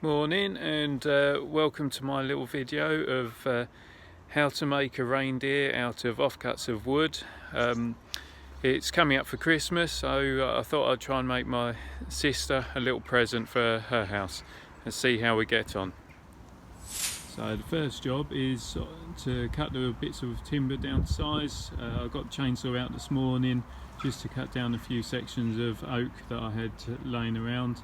Morning and welcome to my little video of how to make a reindeer out of offcuts of wood. It's coming up for Christmas, so I thought I'd try and make my sister a little present for her house and see how we get on. So the first job is to cut the bits of timber down to size. I got the chainsaw out this morning just to cut down a few sections of oak that I had laying around,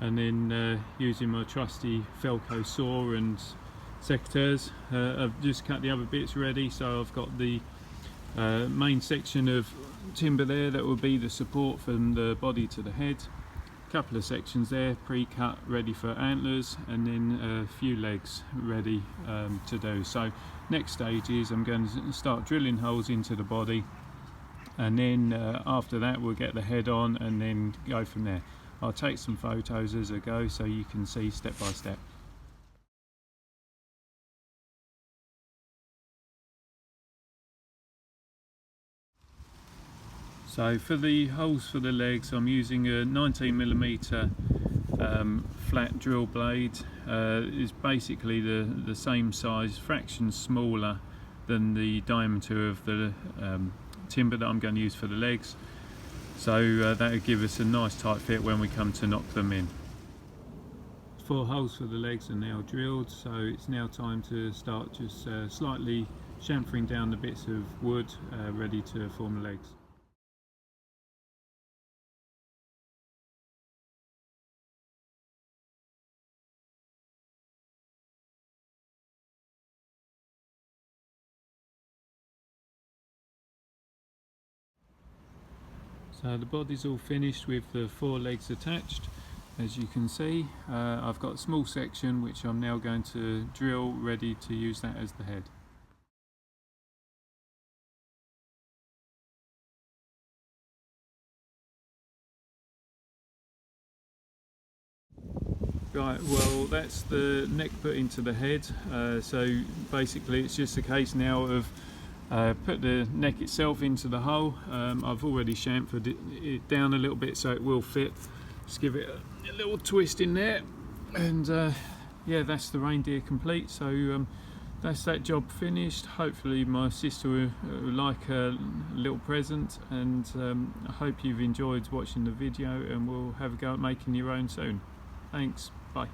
and then using my trusty Felco saw and Secateurs, I've just cut the other bits ready. So I've got the main section of timber there that will be the support from the body to the head, a couple of sections there pre-cut ready for antlers, and then a few legs ready to do. So next stage is I'm going to start drilling holes into the body, and then after that we'll get the head on and then go from there. I'll take some photos as I go so you can see step by step. So for the holes for the legs, I'm using a 19mm flat drill blade. It's basically the same size, fraction smaller than the diameter of the timber that I'm going to use for the legs. So that will give us a nice tight fit when we come to knock them in. 4 holes for the legs are now drilled, so it's now time to start just slightly chamfering down the bits of wood ready to form the legs. So the body's all finished with the 4 legs attached. As you can see, I've got a small section which I'm now going to drill ready to use that as the head. Right, well that's the neck put into the head, so basically it's just a case now of put the neck itself into the hole. I've already chamfered it down a little bit so it will fit. Just give it a little twist in there, and yeah, that's the reindeer complete. So that's that job finished. Hopefully my sister will like a little present, and I hope you've enjoyed watching the video, and we'll have a go at making your own soon. Thanks, bye.